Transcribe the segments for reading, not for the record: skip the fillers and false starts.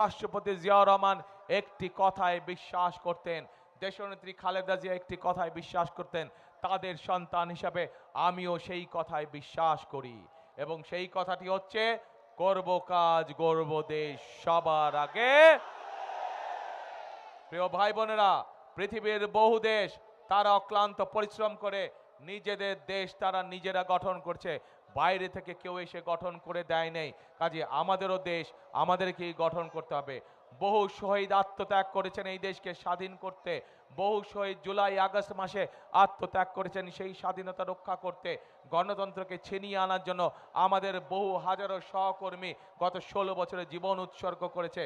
রাষ্ট্রপতি জিয়াউর রহমান একটি কথায় বিশ্বাস করতেন, দেশনেত্রী খালেদা জিয়া একটি কথায় বিশ্বাস করতেন, তাদের সন্তান হিসাবে আমিও সেই কথায় বিশ্বাস করি। এবং সেই কথাটি হচ্ছে, করব কাজ গর্ব দেশ সবার আগে। প্রিয় ভাই বোনেরা, পৃথিবীর বহু দেশ তারা অক্লান্ত পরিশ্রম করে নিজেদের দেশ তারা নিজেরা গঠন করছে, বাইরে থেকে কেউ এসে গঠন করে দেয় নেই। কাজে আমাদেরও দেশ আমাদেরকেই গঠন করতে হবে। বহু শহীদ আত্মত্যাগ করেছেন এই দেশকে স্বাধীন করতে, বহু শহীদ জুলাই আগস্ট মাসে আত্মত্যাগ করেছেন সেই স্বাধীনতা রক্ষা করতে, গণতন্ত্রকে ছিনিয়ে আনার জন্য আমাদের বহু হাজারো সহকর্মী গত 16 বছরে জীবন উৎসর্গ করেছে।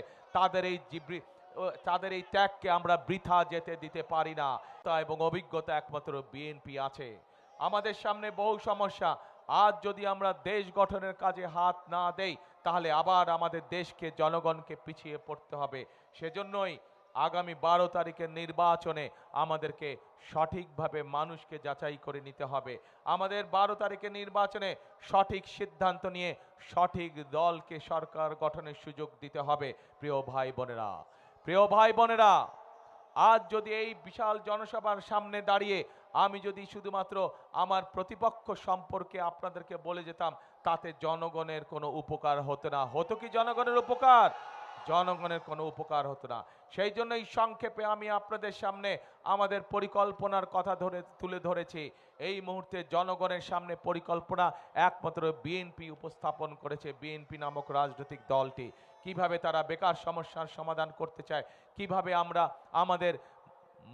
তাদের এই ত্যাগকে আমরা বৃথা যেতে দিতে পারি না। এবং অভিজ্ঞতা একমাত্র বিএনপি আছে। আমাদের সামনে বহু সমস্যা, আজ যদি আমরা দেশ গঠনের কাজে হাত না দেই তাহলে আবার আমাদের দেশকে জনগণকে পিছিয়ে পড়তে হবে। সেজন্যই আগামী 12 তারিখের নির্বাচনে আমাদেরকে সঠিকভাবে মানুষকে যাচাই করে নিতে হবে। আমাদের 12 তারিখের নির্বাচনে সঠিক সিদ্ধান্ত নিয়ে সঠিক দলকে সরকার গঠনের সুযোগ দিতে হবে। প্রিয় ভাই বোনেরা, আজ যদি এই বিশাল জনসভার সামনে দাঁড়িয়ে আমি যদি শুধুমাত্র আমার প্রতিপক্ষ সম্পর্কে আপনাদেরকে বলে যেতাম, তাতে জনগণের কোনো উপকার হতো না। হতো কি জনগণের উপকার? জনগণের কোনো উপকার হতো না। সেই জন্যই সংক্ষেপে আমি আপনাদের সামনে আমাদের পরিকল্পনার কথা তুলে ধরেছি। এই মুহূর্তে জনগণের সামনে পরিকল্পনা একমাত্র বিএনপি উপস্থাপন করেছে। বিএনপি নামক রাজনৈতিক দলটি কিভাবে তারা বেকার সমস্যার সমাধান করতে চায়, কিভাবে আমরা আমাদের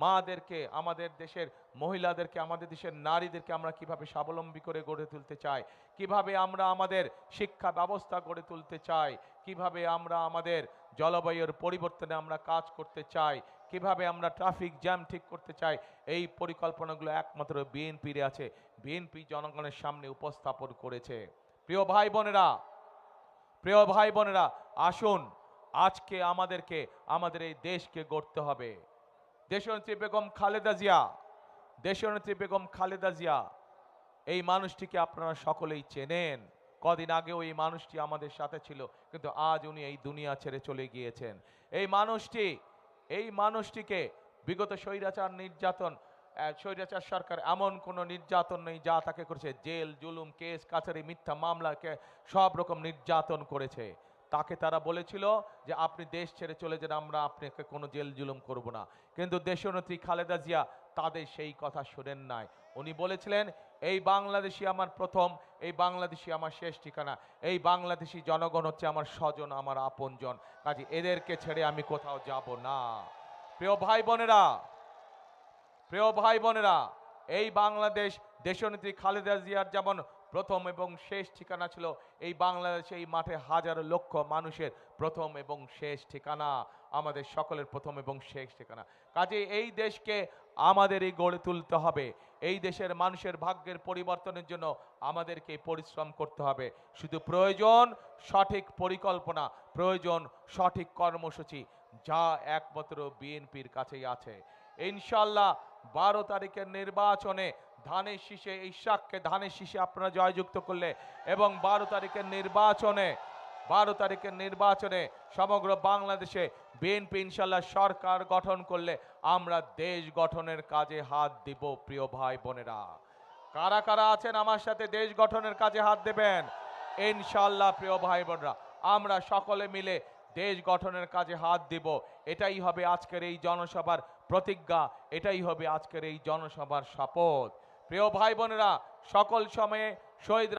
মাদেরকে, আমাদের দেশের মহিলাদেরকে, আমাদের দেশের নারীদেরকে আমরা কিভাবে স্বাবলম্বী করে গড়ে তুলতে চাই, কিভাবে আমরা আমাদের শিক্ষা ব্যবস্থা গড়ে তুলতে চাই, কিভাবে আমরা আমাদের জলবায়ুর পরিবর্তনে আমরা কাজ করতে চাই, কিভাবে আমরা ট্রাফিক জ্যাম ঠিক করতে চাই, এই পরিকল্পনাগুলো একমাত্র বিএনপির আছে। বিএনপি জনগণের সামনে উপস্থাপন করেছে। প্রিয় ভাই বোনেরা, আসুন আজকে আমাদেরকে আমাদের এই দেশকে গড়তে হবে। দেশনেত্রী বেগম খালেদা জিয়া এই মানুষটিকে আপনারা সকলেই চেনেন। কদিন আগেও এই মানুষটি আমাদের সাথে ছিল, কিন্তু আজ উনি এই দুনিয়া ছেড়ে চলে গিয়েছেন। এই মানুষটিকে বিগত স্বৈরাচার সরকার এমন কোনো নির্যাতন নেই যা তাকে করেছে। জেল, জুলুম, কেস কাছারি, মিথ্যা মামলাকে সব রকম নির্যাতন করেছে। তাকে তারা বলেছিল যে আপনি দেশ ছেড়ে চলে যান, আমরা আপনাকে কোনো জেল জুলুম করব না। কিন্তু দেশনেত্রী খালেদা জিয়া তাদের সেই কথা শোনেন নাই। উনি বলেছিলেন, এই বাংলাদেশই আমার প্রথম, এই বাংলাদেশই আমার শেষ ঠিকানা, এই বাংলাদেশি জনগণ হচ্ছে আমার স্বজন, আমার আপনজন, কাজে এদেরকে ছেড়ে আমি কোথাও যাব না। প্রিয় ভাই বোনেরা, এই বাংলাদেশ দেশনেত্রী খালেদা জিয়ার যেমন প্রথম এবং শেষ ঠিকানা ছিল, এই বাংলাদেশে এই মাঠে হাজার লক্ষ মানুষের প্রথম এবং শেষ ঠিকানা, আমাদের সকলের প্রথম এবং শেষ ঠিকানা। কাজে এই দেশকে আমাদেরই গড়ে তুলতে হবে। এই দেশের মানুষের ভাগ্যের পরিবর্তনের জন্য আমাদেরকে পরিশ্রম করতে হবে। শুধু প্রয়োজন সঠিক পরিকল্পনা, প্রয়োজন সঠিক কর্মসূচি, যা একমাত্র বিএনপির কাছেই আছে। ইনশাল্লাহ 12 তারিখের নির্বাচনে ধানের শীষে আপনারা জয়যুক্ত করলে এবং 12 তারিখের নির্বাচনে সমগ্র বাংলাদেশে বিএনপি ইনশাল্লাহ সরকার গঠন করলে আমরা দেশ গঠনের কাজে হাত দিব। প্রিয় ভাই বোনেরা, কারা কারা আছেন আমার সাথে দেশ গঠনের কাজে হাত দেবেন? ইনশাল্লাহ প্রিয় ভাই বোনেরা, আমরা সকলে মিলে দেশ গঠনের কাজে হাত দিব। এটাই হবে আজকের এই জনসভার প্রতিজ্ঞা, এটাই হবে আজকের এই জনসভার শপথ। প্রিয় ভাই বোনেরা, সকল সময়ে শহীদ